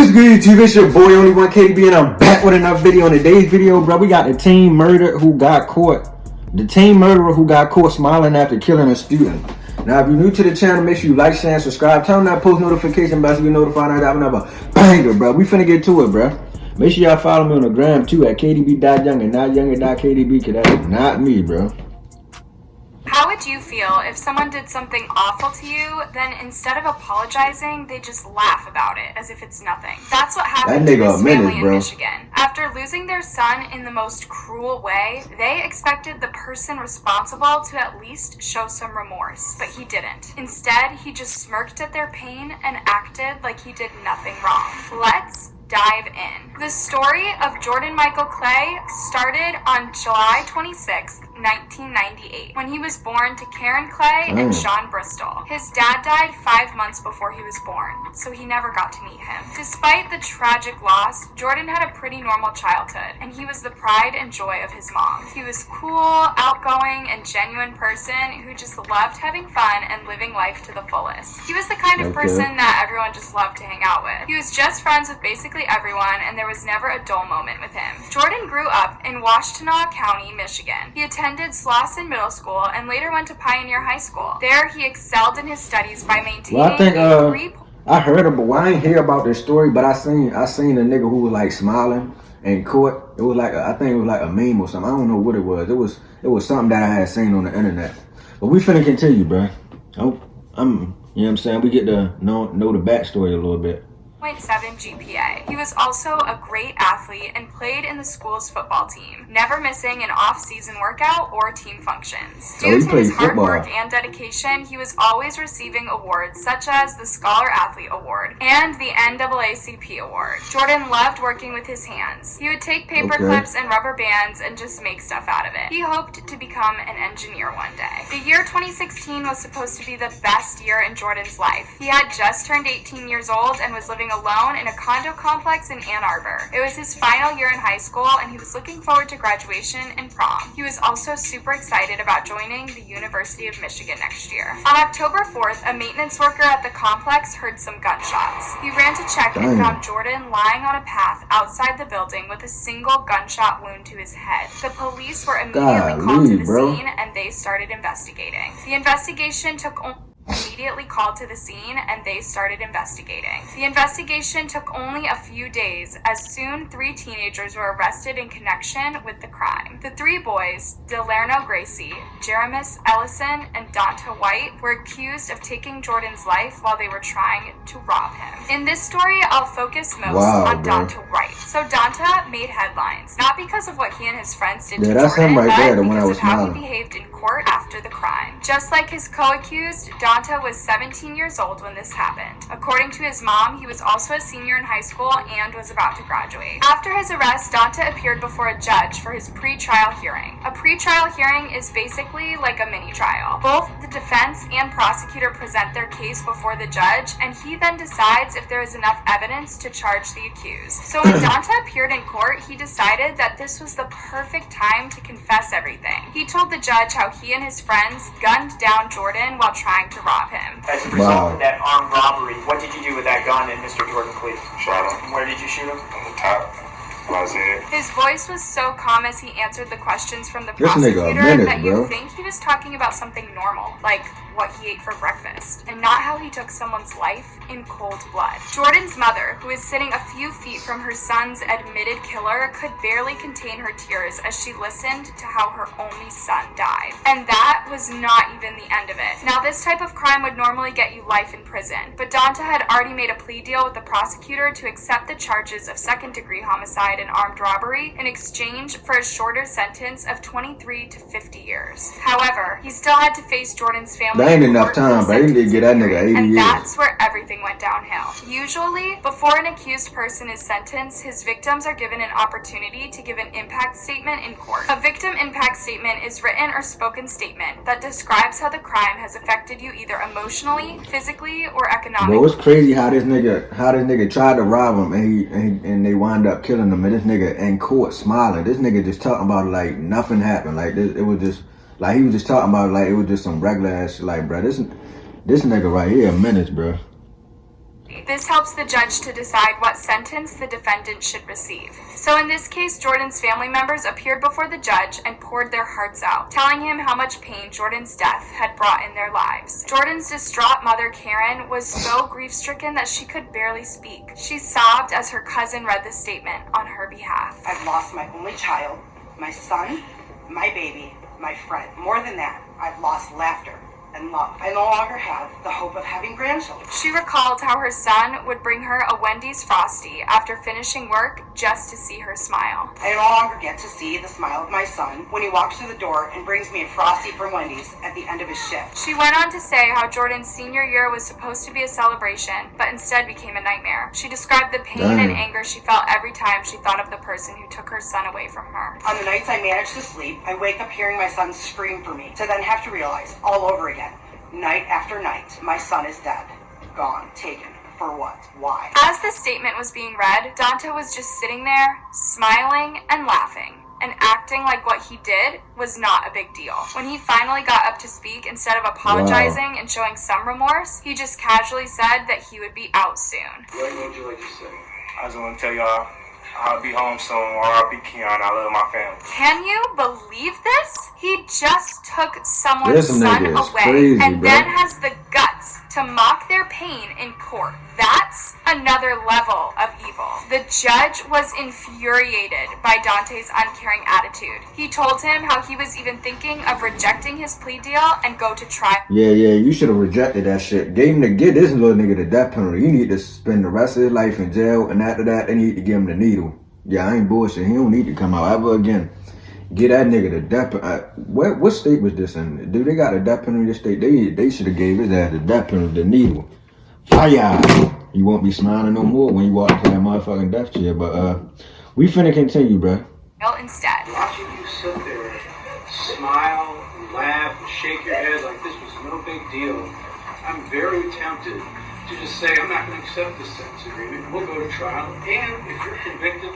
What's good, YouTube? It's your boy, Only One KDB, and I'm back with another video. In today's video, bro, we got the teen murderer who got caught. The teen murderer who got caught smiling after killing a student. Now, if you're new to the channel, make sure you like, share, and subscribe. Turn on that post notification bell so you notified I have another banger, bro. We finna get to it, bro. Make sure y'all follow me on the gram, too, at KDB.Young and not Younger.KDB, because that is not me, bro. How would you feel if someone did something awful to you, then instead of apologizing, they just laugh about it as if it's nothing? That's what happened to this family in Michigan. After losing their son in the most cruel way, they expected the person responsible to at least show some remorse, but he didn't. Instead, he just smirked at their pain and acted like he did nothing wrong. Let's dive in. The story of Jordan Michael Clay started on July 26th, 1998, when he was born to Karen Clay and Sean Bristol. His dad died 5 months before he was born, so he never got to meet him. Despite the tragic loss, Jordan had a pretty normal childhood, and he was the pride and joy of his mom. He was cool, outgoing, and genuine person who just loved having fun and living life to the fullest. He was the kind of person that everyone just loved to hang out with. He was just friends with basically everyone, and there was never a dull moment with him. Jordan grew up in Washtenaw County, Michigan. He attended Slauson Middle School and later went to Pioneer High School. There, he excelled in his studies by maintaining I heard about, well, I ain't hear about this story, but I seen a nigga who was like smiling in court. It was like I think it was like a meme or something. I don't know what it was. It was something that I had seen on the internet. But we finna continue, bro. You know what I'm saying? We get to know the backstory a little bit. 0.7 GPA. He was also a great athlete and played in the school's football team, never missing an off-season workout or team functions. Due to his hard work and dedication, he was always receiving awards such as the Scholar Athlete Award and the NAACP Award. Jordan loved working with his hands. He would take paper clips and rubber bands and just make stuff out of it. He hoped to become an engineer one day. The year 2016 was supposed to be the best year in Jordan's life. He had just turned 18 years old and was living alone in a condo complex in Ann Arbor. It was his final year in high school, and he was looking forward to graduation and prom. He was also super excited about joining the University of Michigan next year. On October 4th, a maintenance worker at the complex heard some gunshots. He ran to check and found Jordan lying on a path outside the building with a single gunshot wound to his head. The police were immediately called to the scene, and they started investigating. The investigation took only a few days, as soon 3 teenagers were arrested in connection with the crime. The 3 boys, Delarno Gracie, Jeremus Ellison, and Donta White, were accused of taking Jordan's life while they were trying to rob him. In this story, I'll focus most on Donta White. So Donta made headlines, not because of what he and his friends did to Jordan, but because of how he behaved in court after the crime. Just like his co-accused, Donta was 17 years old when this happened. According to his mom, he was also a senior in high school and was about to graduate. After his arrest, Donta appeared before a judge for his pre-trial hearing. A pre-trial hearing is basically like a mini-trial. Both the defense and prosecutor present their case before the judge, and he then decides if there is enough evidence to charge the accused. So when Donta appeared in court, he decided that this was the perfect time to confess everything. He told the judge how he and his friends gunned down Jordan while trying to rob him. As a result of that armed robbery, what did you do with that gun and Mr. Jordan Cleese? Shot him. Where did you shoot him? On the top. Was it? His voice was so calm as he answered the questions from the prosecutor that you'd think he was talking about something normal, like what he ate for breakfast, and not how he took someone's life in cold blood. Jordan's mother, who was sitting a few feet from her son's admitted killer, could barely contain her tears as she listened to how her only son died. And that was not even the end of it. Now, this type of crime would normally get you life in prison, but Donta had already made a plea deal with the prosecutor to accept the charges of second-degree homicide and armed robbery in exchange for a shorter sentence of 23 to 50 years. However, he still had to face Jordan's family. That ain't enough time, but he need to get that nigga 80 years. And that's where everything went downhill. Usually, before an accused person is sentenced, his victims are given an opportunity to give an impact statement in court. A victim impact statement is written or spoken statement that describes how the crime has affected you either emotionally, physically, or economically. Well, it's crazy how this nigga tried to rob him and they wind up killing him, and this nigga in court smiling. This nigga just talking about it like nothing happened. Like this, it was just like he was just talking about it like it was just some regular ass shit. Like, bro, this nigga right here a menace, bro. This helps the judge to decide what sentence the defendant should receive. So in this case, Jordan's family members appeared before the judge and poured their hearts out, telling him how much pain Jordan's death had brought in their lives. Jordan's distraught mother, Karen, was so grief-stricken that she could barely speak. She sobbed as her cousin read the statement on her behalf. I've lost my only child, my son, my baby, my friend. More than that, I've lost laughter and love. I no longer have the hope of having grandchildren. She recalled how her son would bring her a Wendy's Frosty after finishing work just to see her smile. I no longer get to see the smile of my son when he walks through the door and brings me a Frosty from Wendy's at the end of his shift. She went on to say how Jordan's senior year was supposed to be a celebration, but instead became a nightmare. She described the pain and anger she felt every time she thought of the person who took her son away from her. On the nights I manage to sleep, I wake up hearing my son scream for me, to then have to realize all over again, night after night, my son is dead, gone, taken. For what? Why? As the statement was being read, Dante was just sitting there, smiling and laughing, and acting like what he did was not a big deal. When he finally got up to speak, instead of apologizing and showing some remorse, he just casually said that he would be out soon. What would you like to say? I just want to tell y'all I'll be home soon, or I'll be Keon. I love my family. Can you believe this? He just took someone's son away crazy, and bro. then has the guts to mock their pain in court. That's another level of evil. The judge was infuriated by Dante's uncaring attitude. He told him how he was even thinking of rejecting his plea deal and go to trial. Yeah, you should have rejected that shit. Gave him get this little nigga the death penalty. You need to spend the rest of his life in jail, and after that, they need to give him the needle. Yeah, I ain't bullshit. He don't need to come out ever again. Get that nigga the death penalty. What state was this in? Dude, they got a death penalty in this state. They should have gave his ass the death penalty, the needle. Fire! You won't be smiling no more when you walk into that motherfucking death chair. But we finna continue, bro. Instead. Watching you sit there, smile, laugh, and shake your head like this was no big deal, I'm very tempted to just say I'm not going to accept this sentence agreement. We'll go to trial, and if you're convicted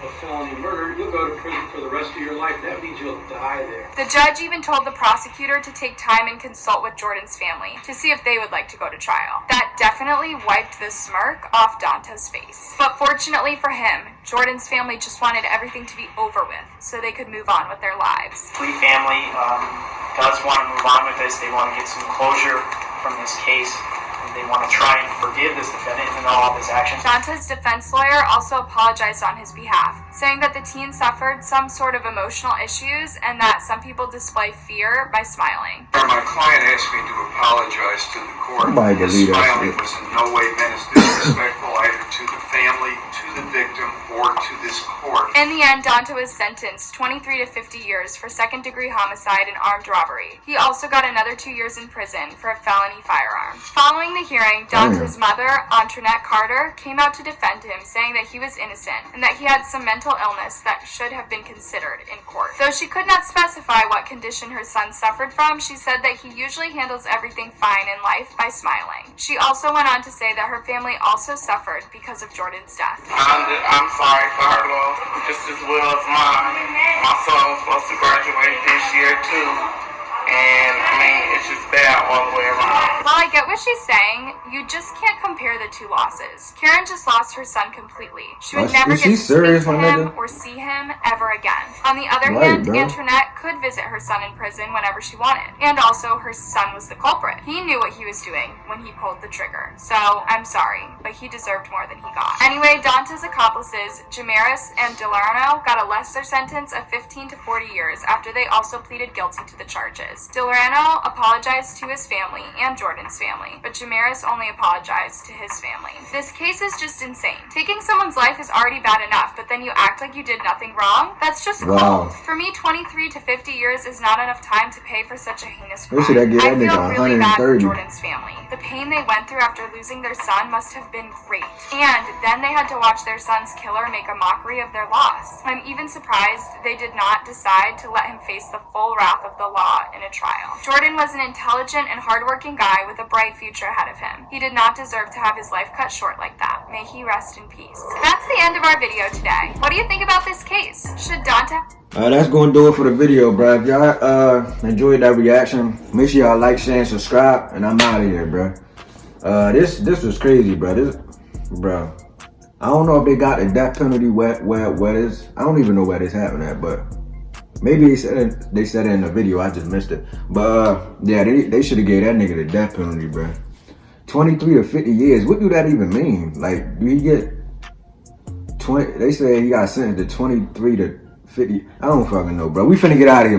of felony murder, you'll go to prison for the rest of your life. That means you'll die there. The judge even told the prosecutor to take time and consult with Jordan's family to see if they would like to go to trial. That definitely wiped the smirk off Dante's face. But fortunately for him, Jordan's family just wanted everything to be over with so they could move on with their lives. Lee family does want to move on with this. They want to get some closure from this case. They want to try and forgive this defendant and all of his actions. Dante's defense lawyer also apologized on his behalf, saying that the teen suffered some sort of emotional issues and that some people display fear by smiling. My client asked me to apologize to the court. Nobody His smiling was in no way meant as disrespectful either to the family, to the victim, or to this court. In the end, Dante was sentenced 23 to 50 years for second-degree homicide and armed robbery. He also got another 2 years in prison for a felony firearm. Following the hearing, Dante's mother, Antoinette Carter, came out to defend him, saying that he was innocent and that he had some mental illness that should have been considered in court. Though she could not specify what condition her son suffered from, she said that he usually handles everything fine in life by smiling. She also went on to say that her family also suffered because of Jordan's death. I'm sorry for her loss, just as well as mine. My son was supposed to graduate this year too. And I mean, it's just bad all the way around. While I get what she's saying, you just can't compare the two losses. Karen just lost her son completely. She would never get to speak to him or see him ever again. On the other hand, Antoinette could visit her son in prison whenever she wanted. And also, her son was the culprit. He knew what he was doing when he pulled the trigger. So, I'm sorry, but he deserved more than he got. Anyway, Dante's accomplices, Jamaris and Delano, got a lesser sentence of 15 to 40 years after they also pleaded guilty to the charges. Delano apologized to his family and Jordan's family, but Jamaris only apologized to his family. This case is just insane. Taking someone's life is already bad enough, but then you act like you did nothing wrong? That's just cold. For me, 23 to 50 years is not enough time to pay for such a heinous crime. I feel really bad for Jordan's family. The pain they went through after losing their son must have been great. And then they had to watch their son's killer make a mockery of their loss. I'm even surprised they did not decide to let him face the full wrath of the law in a trial. Jordan was an intelligent and hardworking guy with a bright future ahead of him. He did not deserve to have his life cut short like that. May he rest in peace. That's the end of our video today. What do you think about this case? Should Dante... That's gonna do it for the video, bro. If y'all enjoyed that reaction, make sure y'all like, share, and subscribe, and I'm out of here, bro. This was crazy, bro. Bro, I don't know if they got the death penalty where this. I don't even know where this happened at, but maybe they said it in the video. I just missed it. But yeah, they should have gave that nigga the death penalty, bro. 23 to 50 years. What do that even mean? Like, do he get 20? They say he got sentenced to 23 to 50. I don't fucking know, bro. We finna get out of here, bro.